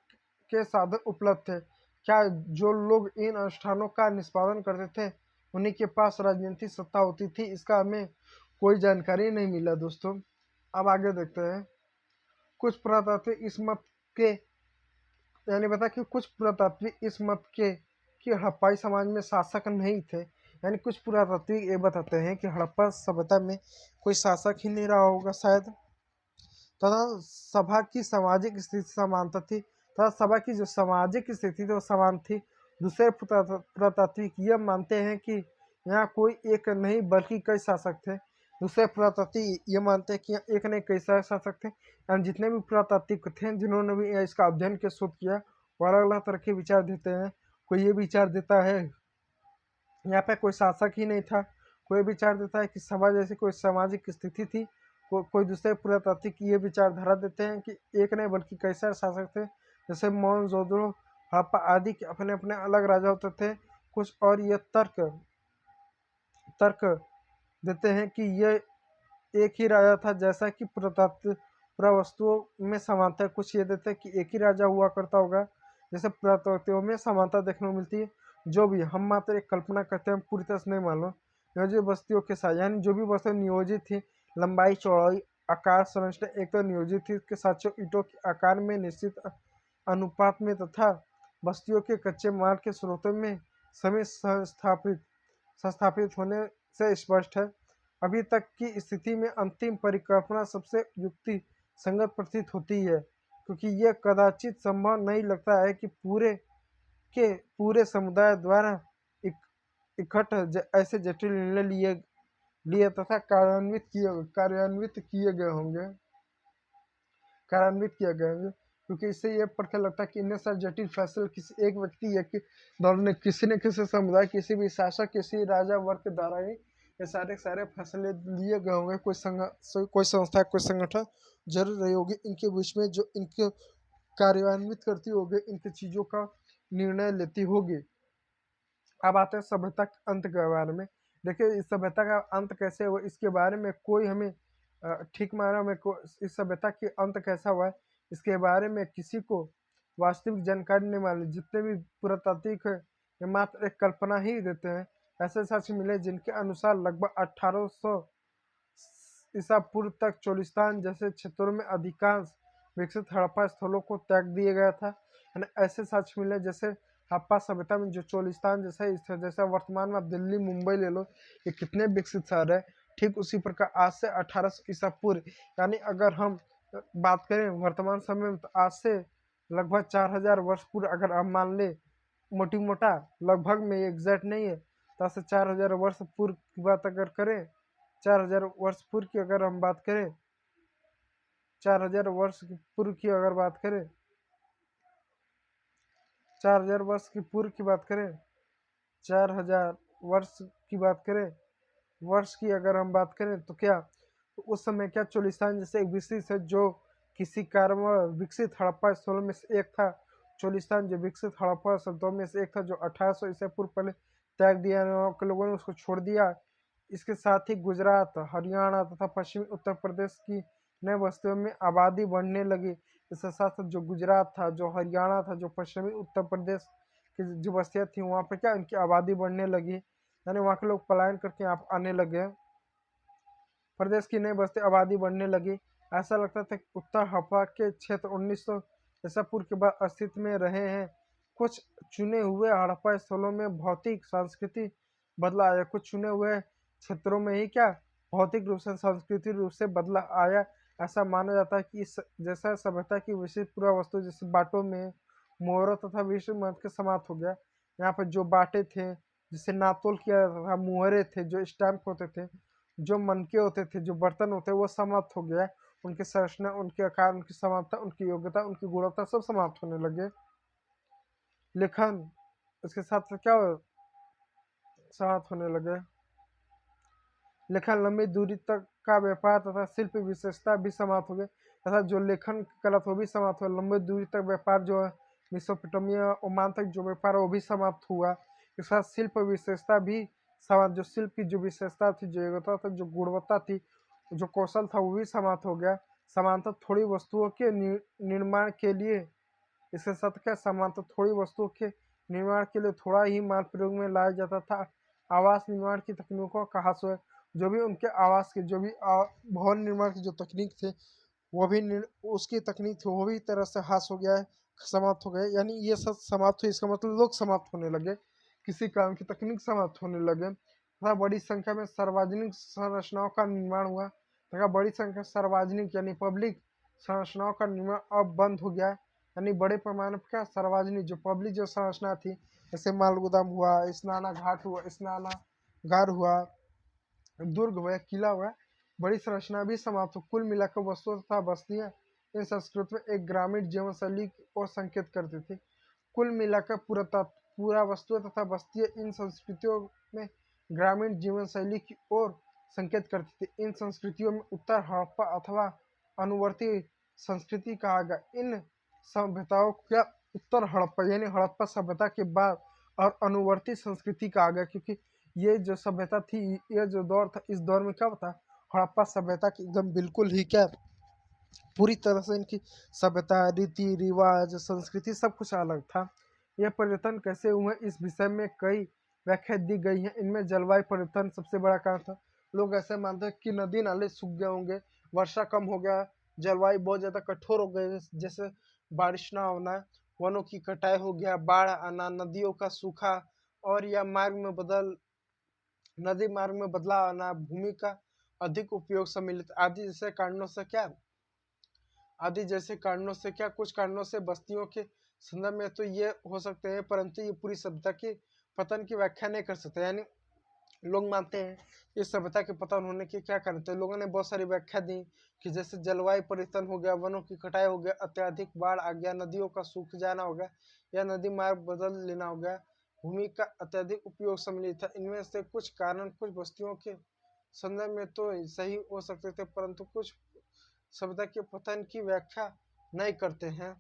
के साधन उपलब्ध थे। क्या जो लोग इन अनुष्ठानों का निष्पादन करते थे उन्हीं के पास राजनीतिक सत्ता होती थी, इसका हमें कोई जानकारी नहीं मिला दोस्तों। अब आगे देखते हैं। कुछ पुरातात्विक इस मत के यानी बता कि कुछ पुरातात्विक इस मत के कि हड़प्पाई समाज में शासक नहीं थे। यानी कुछ पुरातात्विक ये बताते हैं कि हड़प्पा सभ्यता में कोई शासक ही नहीं रहा होगा शायद, तथा सभा की सामाजिक स्थिति समानता थी तथा सभा की जो सामाजिक स्थिति थी वो समान थी। दूसरे पुरातात्विक यह मानते हैं कि यहाँ कोई एक नहीं बल्कि कई शासक थे। दूसरे पुरातात्विक ये मानते हैं कि यहाँ एक नहीं कई सारे शासक थे। यानी जितने भी पुरातात्विक थे जिन्होंने भी इसका अध्ययन के शोध किया वो अलग अलग तरह के विचार देते हैं। कोई ये विचार देता है यहाँ पे कोई शासक ही नहीं था, कोई विचार देता है कि सभा जैसी कोई सामाजिक स्थिति थी, कोई दूसरे पुरातात्विक ये विचारधारा देते हैं कि एक नहीं बल्कि कई सारे शासक थे, जैसे मोहनजोदड़ो हड़प्पा आदि के अपने अपने अलग राजा होते थे। कुछ और ये तर्क देते हैं कि यह एक ही राजा था, जैसा कि पुरावस्तुओं में समानता है। कुछ ये देते हैं कि एक ही राजा हुआ करता होगा, जैसे पुरातत्वों में समानता देखने को मिलती है। जो भी हम मात्र एक कल्पना करते हैं, पूरी तरह से नहीं मालूम। नियोजित बस्तियों के साथ यानी जो भी वस्तु नियोजित थी, लंबाई चौड़ाई आकार संरचना एक तो नियोजित थी, इसके साथ ईंटों के आकार में निश्चित अनुपात में तथा बस्तियों के कच्चे माल के स्रोतों में समय संस्थापित होने से स्पष्ट है। अभी तक की स्थिति में अंतिम परिकल्पना सबसे युक्ति संगत प्रतीत होती है, क्योंकि यह कदाचित संभव नहीं लगता है कि पूरे समुदाय द्वारा इकट्ठे ऐसे जटिल निर्णय लिए तथा कार्यान्वित किए गए होंगे, क्योंकि इससे यह पता लगता है कि इतने सारे जटिल फैसले किसी एक व्यक्ति या कि ने किसी न किसी समुदाय, किसी भी शासक, किसी राजा वर्ग के द्वारा ही ये सारे फैसले लिए गए होंगे। कोई संस्था, कोई संगठन जरूर रही होगी इनके बीच में जो इनको कार्यान्वित करती होगी, इनकी चीज़ों का निर्णय लेती होगी। अब आते हैं सभ्यता के अंत के बारे में। देखिए इस सभ्यता का अंत कैसे हुआ इसके बारे में कोई हमें ठीक माना में इस सभ्यता के अंत कैसा हुआ है इसके बारे में किसी को वास्तविक जानकारी नहीं मालूम। जितने भी पुरातात्विक है ये मात्र एक कल्पना ही देते हैं। ऐसे सच मिले जिनके अनुसार लगभग 1800 ईसा पूर्व तक चोलिस्तान जैसे क्षेत्रों में अधिकांश विकसित हड़प्पा स्थलों को त्याग दिया गया था। ऐसे साक्ष्य मिले जैसे हड़प्पा सभ्यता में जो चोलिस्तान जैसा स्थित, जैसा वर्तमान में आप दिल्ली मुंबई ले लो, ये कितने विकसित शहर है, ठीक उसी प्रकार आज से 1800 ईसा पूर्व यानी अगर हम बात करें वर्तमान समय में तो आज से लगभग 4000 वर्ष पूर्व अगर हम मान ले, मोटी मोटा लगभग में एग्जैक्ट नहीं है, तो ऐसे 4000 वर्ष पूर्व की बात अगर करें, 4000 वर्ष पूर्व की अगर हम बात करें, 4000 वर्ष पूर्व की अगर बात करें, 4000 वर्ष की पूर्व की बात करें, 4000 वर्ष की बात करें, वर्ष की अगर हम बात करें तो क्या, तो उस समय क्या चोलिस्तान जैसे एक विशेष है जो किसी कारण विकसित हड़प्पा स्थलों में से एक था। चोलिस्तान जो विकसित हड़प्पा स्थलों में से एक था, जो 1800 ईसा पूर्व पहले त्याग दिया, वहाँ के लोगों ने उसको छोड़ दिया। इसके साथ ही गुजरात, हरियाणा तथा पश्चिमी उत्तर प्रदेश की नए बस्तियों में आबादी बढ़ने लगी। इसके साथ साथ जो गुजरात था, जो हरियाणा था, जो पश्चिमी उत्तर प्रदेश की जो बस्तियां थी, वहाँ पे क्या इनकी आबादी बढ़ने लगी, यानी वहाँ के लोग पलायन करके यहाँ आने लगे। प्रदेश की नई बस्ती आबादी बढ़ने लगी। ऐसा लगता था कि उत्तर हड़प्पा के क्षेत्र 1900 ईसा पूर्व के बाद अस्तित्व में रहे हैं। कुछ चुने हुए हड़प्पा स्थलों में भौतिक सांस्कृतिक बदलाव आया, कुछ चुने हुए क्षेत्रों में ही क्या भौतिक रूप से सांस्कृतिक रूप से बदलाव आया। ऐसा माना जाता है कि इस जैसा सभ्यता की विशिष्ट पूरा वस्तु जैसे बाटों में मोहरों तथा विश्व मत के समाप्त हो गया। यहाँ पर जो बाटे थे, जिसे नातोल किया जाता था, मुहरे थे, जो स्टैम्प होते थे, जो मनके होते थे, जो बर्तन होते, वो समाप्त हो गया। उनकी संरचना, उनके आकार, उनकी समानता, उनकी योग्यता, उनकी गुणवत्ता सब समाप्त होने लगे। लेखन इसके साथ साथ क्या समाप्त होने लगे। लेखन लंबी दूरी तक का व्यापार तथा शिल्प विशेषता भी समाप्त हो गए, तथा जो लेखन कला था वो भी समाप्त हुआ। लंबी दूरी तक व्यापार जो है, मेसोपोटामिया ओमान तक जो व्यापार है वो भी समाप्त हुआ। इसके साथ शिल्प विशेषता भी समाप्त, जो शिल्प की जो विशेषता थी, जो योग्यता था, जो गुणवत्ता थी, जो कौशल था, वो भी समाप्त हो गया। समानता थोड़ी वस्तुओं के निर्माण के लिए, इसके साथ क्या समानता थोड़ी वस्तुओं के निर्माण के लिए थोड़ा ही माल प्रयोग में लाया जाता था। आवास निर्माण की तकनीकों का ह्रास हुआ, जो भी उनके आवास के जो भी भवन निर्माण की जो तकनीक थे, वो भी उसकी तकनीक थी, वो भी तरह से ह्रास हो गया है, समाप्त हो गए। यानी ये सब समाप्त हुए, इसका मतलब लोग समाप्त होने लगे, किसी काम की तकनीक समाप्त होने लगे, तथा बड़ी संख्या में सार्वजनिक संरचनाओं का निर्माण हुआ, तथा बड़ी संख्या सार्वजनिक यानी पब्लिक संरचनाओं का निर्माण अब बंद हो गया। यानी बड़े पैमाने पर क्या सार्वजनिक जो पब्लिक जो संरचना थी, जैसे माल गोदाम हुआ, स्नाना घाट हुआ, स्नाना घर हुआ, दुर्ग हुआ, किला हुआ, बड़ी संरचना भी समाप्त हो। कुल मिलाकर वस्तु तथा बस्तियां इन संस्कृत में एक ग्रामीण जीवन शैली की ओर संकेत करती थी। कुल मिलाकर पूरा वस्तु तथा बस्तियां इन संस्कृतियों में ग्रामीण जीवन शैली की ओर संकेत करती थी। इन संस्कृतियों में उत्तर हड़प्पा अथवा अनुवर्ती संस्कृति कहा गया। इन सभ्यताओं को क्या उत्तर हड़प्पा यानी हड़प्पा सभ्यता के बाद और अनुवर्ती संस्कृति कहा गया, क्योंकि ये जो सभ्यता थी, ये जो दौर था, इस दौर में क्या था, हड़प्पा सभ्यता की एकदम बिल्कुल ही क्या पूरी तरह से इनकी सभ्यता, रीति रिवाज, संस्कृति सब कुछ अलग था। यह परिवर्तन कैसे हुए, इस विषय में कई व्याख्या दी गई है। इनमें जलवायु परिवर्तन सबसे बड़ा कारण था। लोग ऐसे मानते हैं कि नदी नाले सूख गए होंगे, वर्षा कम हो गया, जलवायु बहुत ज्यादा कठोर हो गई, जैसे बारिश ना होना, वनों की कटाई हो गया, बाढ़ आना, नदियों का सूखा, और या नदी मार्ग में बदलाव आना, भूमि का अधिक उपयोग सम्मिलित आदि जैसे कारणों से क्या कुछ कारणों से बस्तियों के संदर्भ में तो ये हो सकते हैं, परंतु ये पूरी सभ्यता की पतन की व्याख्या नहीं कर सकते। यानी लोग मानते हैं इस सभ्यता के पतन होने के क्या कारण थे। लोगों ने बहुत सारी व्याख्या दी कि जैसे जलवायु परिवर्तन हो गया, वनों की कटाई हो गया, अत्यधिक बाढ़ आ गया, नदियों का सूख जाना हो गया, या नदी मार्ग बदल लेना हो गया, भूमि का अत्यधिक उपयोग सम्मिलित था। इनमें से कुछ कारण कुछ बस्तियों के संदर्भ में तो सही हो सकते थे, परंतु कुछ सभ्यता के पतन की व्याख्या नहीं करते हैं।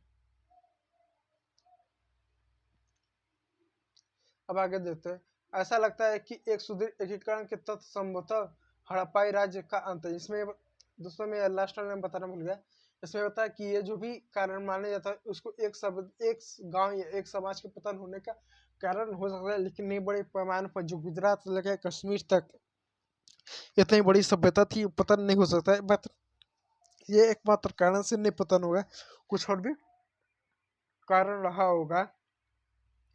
अब आगे देखते हैं। ऐसा लगता है कि एक सुदृढ़ एकीकरण के तत्व संभवतः हड़प्पाई राज्य का अंत है। इसमें दोस्तों में लास्ट में बताना भूल गया, इसमें होता है कि ये जो भी कारण माना जाता है उसको एक गांव या एक समाज के पतन होने का कारण हो सकता है, लेकिन नहीं बड़े पैमाने पर जो गुजरात से लेकर कश्मीर तक इतनी बड़ी सभ्यता थी, पतन नहीं हो सकता है। बट ये एकमात्र कारण से नहीं पतन होगा, कुछ और भी कारण रहा होगा।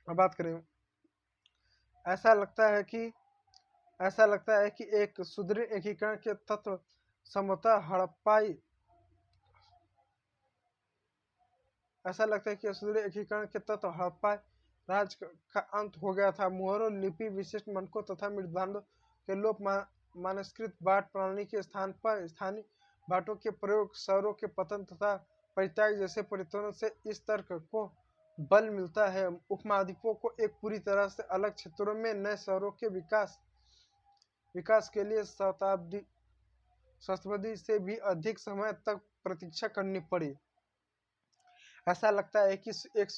अब बात करें, ऐसा लगता है कि एक सुदृढ़ एकीकरण के तत्व संभवतः ऐसा लगता है कि असुरी एकीकरण के तत्व हड़प्पा राज का अंत हो गया था। मुहरों, लिपि, विशिष्ट मनकों तथा मृदबांधों के लोप मानस्कृत बाट प्रणाली के स्थान पर स्थानीय बाटों के प्रयोग, शहरों के पतन तथा परित्याग जैसे परिवर्तनों से इस तर्क को बल मिलता है। उपमहाद्वीपों को एक पूरी तरह से अलग क्षेत्रों में नए शहरों के विकास के लिए शताब्दी से भी अधिक समय तक प्रतीक्षा करनी पड़ी। ऐसा लगता है कि एक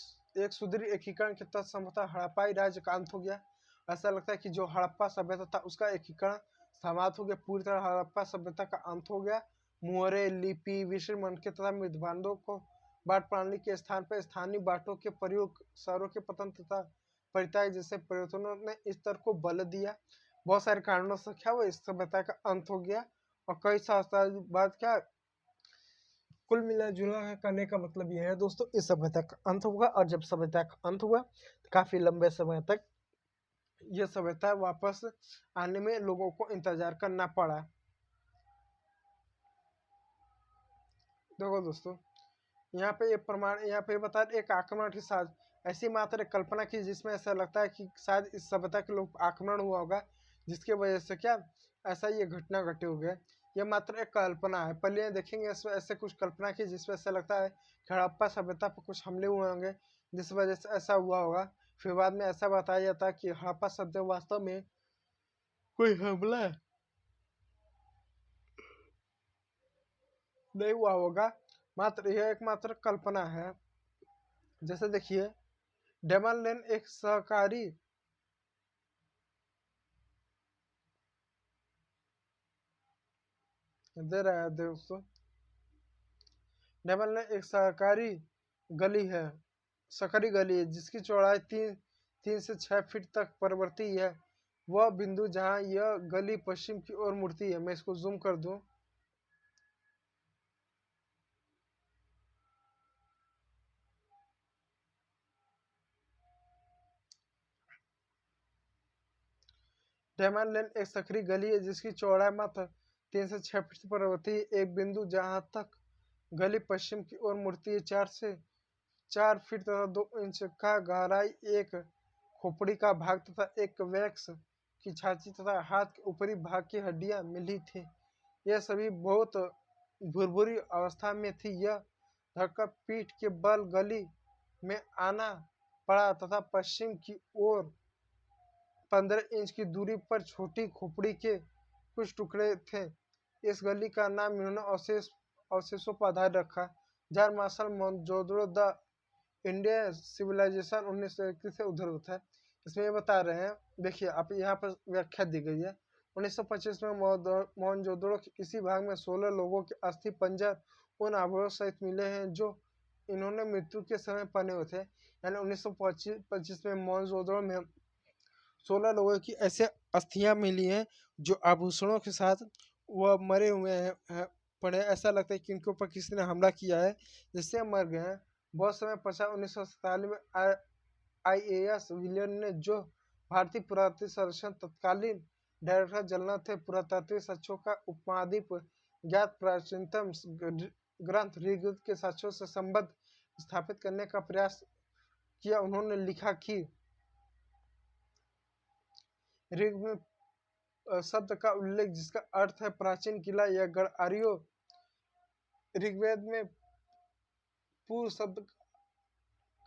सुदृढ़ एकीकरण के तहत संभवतः हड़प्पाई राज्य का अंत हो गया। ऐसा लगता है कि जो हड़प्पा सभ्यता था उसका एकीकरण समाप्त हो गया, पूरी तरह हड़प्पा सभ्यता का अंत हो गया। मुहरे, लिपि, विशिष्ट मनके तथा मृदबांधों को बाट प्रणाली के स्थान पर स्थानीय बाटों के प्रयोग, शहरों के पतन तथा परित्याग जैसे परिवर्तनों ने इस तरह को बल दिया। बहुत सारे कारणों से क्या हुआ, इस सभ्यता का अंत हो गया और कई सहस्त्राब्दी बाद क्या कुल मिला जुला करने का मतलब यह है दोस्तों, इस सभ्यता का अंत होगा। और जब सभ्यता का अंत हुआ तो काफी लंबे समय तक यह सभ्यता वापस आने में लोगों को इंतजार करना पड़ा। देखो दोस्तों, यहाँ पे ये प्रमाण, यहाँ पे बता एक आक्रमण के साथ ऐसी मात्र एक कल्पना की जिसमें ऐसा लगता है कि शायद इस सभ्यता के लोग आक्रमण हुआ होगा, जिसके वजह से क्या ऐसा ये घटना घटे हो गए। ये मात्र एक कल्पना है। पहले देखेंगे इसमें ऐसे कुछ कल्पना की जिसमें ऐसा लगता है कि हड़प्पा सभ्यता पर कुछ हमले हुए होंगे जिस वजह से ऐसा हुआ होगा। फिर बाद में ऐसा बताया जाता है कि हड़प्पा सभ्यता वास्तव में कोई हमला नहीं हुआ होगा, मात्र यह एकमात्र कल्पना है। जैसे देखिए, डेमन लेन एक सहकारी दे रहा है दोस्तों। डेमन लेन एक सहकारी गली है, सकरी गली है जिसकी चौड़ाई 3 से 6 फीट तक परिवर्ती है। वह बिंदु जहां यह गली पश्चिम की ओर मुड़ती है, मैं इसको जूम कर दूं, डेमन लेन एक सकरी गली है जिसकी चौड़ाई मात्र 3 से 6 फीट परिवर्ती है। एक बिंदु जहां तक गली पश्चिम की ओर मुड़ती है 4 फीट तथा 2 इंच का गहराई, एक खोपड़ी का भाग तथा एक वैक्स की छाती तथा हाथ के ऊपरी भाग की हड्डियां मिली थी। यह सभी बहुत भुरभुरी अवस्था में थी। यह धक्का पीठ के बल गली में आना पड़ा तथा पश्चिम की ओर 15 इंच की दूरी पर छोटी खोपड़ी के कुछ टुकड़े थे। इस गली का नाम इन्होंने अवशेषों पर आधार रखा। John Marshall Mohenjodaro the Indian civilisation 1931 से उद्धृत होता है। इसमें ये बता रहे हैं, देखिए आप यहाँ पर व्याख्या दी गई है। 1925 में मोहनजोदड़ो के इसी भाग में 16 लोगों के अस्थि पंजर उन आभूषणों सहित मिले हैं जो इन्होंने मृत्यु के समय पहने हुए थे। यानी 1925 में मोहनजोदड़ो में 16 लोगों की ऐसे अस्थियां मिली हैं जो आभूषणों के साथ वह मरे हुए हैं पड़े। ऐसा लगता है कि इनके ऊपर किसी ने हमला किया है जिससे मर गए हैं। बहुत समय पश्चात 1947 में IAS विलियम ने, जो भारतीय पुरातत्व सर्वेक्षण तत्कालीन डायरेक्टर जनरल थे, पुरातात्विक साक्ष्यों का उपमहाद्वीप ज्ञात प्राचीनतम ग्रंथ ऋग्वेद के साक्ष्यों से संबद्ध स्थापित करने का प्रयास किया। उन्होंने लिखा कि ऋग्वेद शब्द का उल्लेख जिसका अर्थ है प्राचीन किला या गढ़, आर्यो ऋग्वेद में पूर्व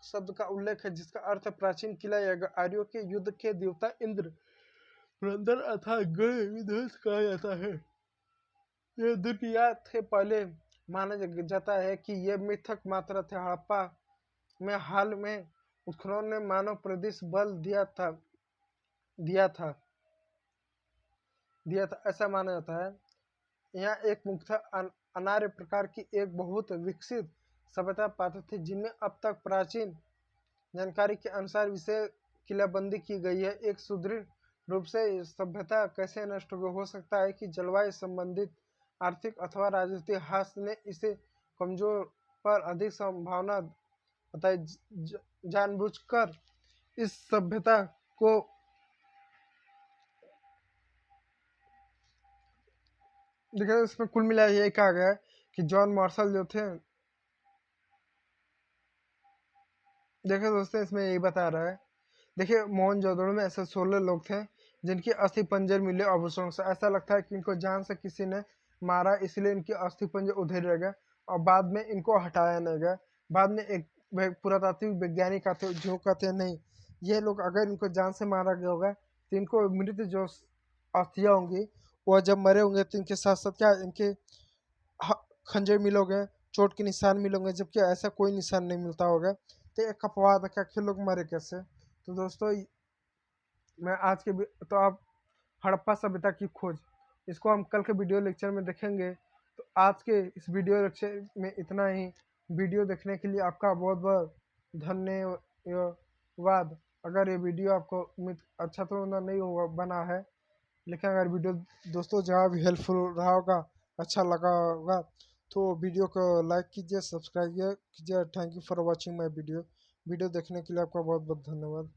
शब्द का उल्लेख है जिसका अर्थ है प्राचीन किला या गढ़, आर्यों के युद्ध के देवता इंद्र पुरंदर अर्थात गढ़ विध्वंस कहा जाता है। ये दुनिया थे पहले माना जाता है कि ये मिथक मात्र थे। हड़प्पा में हाल में उत्खनन ने मानव प्रदेश बल दिया था ऐसा माना जाता है। यहाँ एक मुख्यतः अनार्य प्रकार की एक बहुत विकसित सभ्यता पाते थे जिनमें अब तक प्राचीन जानकारी के अनुसार विषय किलाबंदी की गई है। एक सुदृढ़ रूप से सभ्यता कैसे नष्ट हो सकता है कि जलवायु संबंधित आर्थिक अथवा राजनीतिक हास ने इसे कमजोर पर अधिक संभावना बताई। जानबूझकर इस सभ्यता को देखिए, इसमें कुल मिला ये कहा गया है कि जॉन मार्शल जो थे देखिए दोस्तों, इसमें यही बता रहा है। देखिए, मोहनजोदड़ो में ऐसे 16 लोग थे जिनकी अस्थि पंजर मिले आभूषणों से। ऐसा लगता है कि इनको जान से किसी ने मारा, इसलिए इनकी अस्थि पंजर उधर रह गए और बाद में इनको हटाया नहीं गया। बाद में एक पुरातात्विक वैज्ञानिक आते जो कहते हैं नहीं, ये लोग अगर इनको जान से मारा गया होगा तो इनको मृत जो अस्थियां होंगी, वह जब मरे होंगे तो इनके साथ साथ क्या इनके खंजर मिलोगे, चोट के निशान मिलोगे, जबकि ऐसा कोई निशान नहीं मिलता होगा। तो एक अपवाद है कि आखिर लोग मरे कैसे। तो दोस्तों, मैं आज के तो आप हड़प्पा सभ्यता की खोज, इसको हम कल के वीडियो लेक्चर में देखेंगे। तो आज के इस वीडियो लेक्चर में इतना ही। वीडियो देखने के लिए आपका बहुत बहुत धन्यवाद। अगर ये वीडियो आपको उम्मीद अच्छा तो ना नहीं होगा बना है, लेकिन अगर वीडियो दोस्तों जहाँ भी हेल्पफुल रहा होगा, अच्छा लगा होगा, तो वीडियो को लाइक कीजिए, सब्सक्राइब कीजिए। Thank you for watching my video. Video देखने के लिए आपका बहुत बहुत धन्यवाद।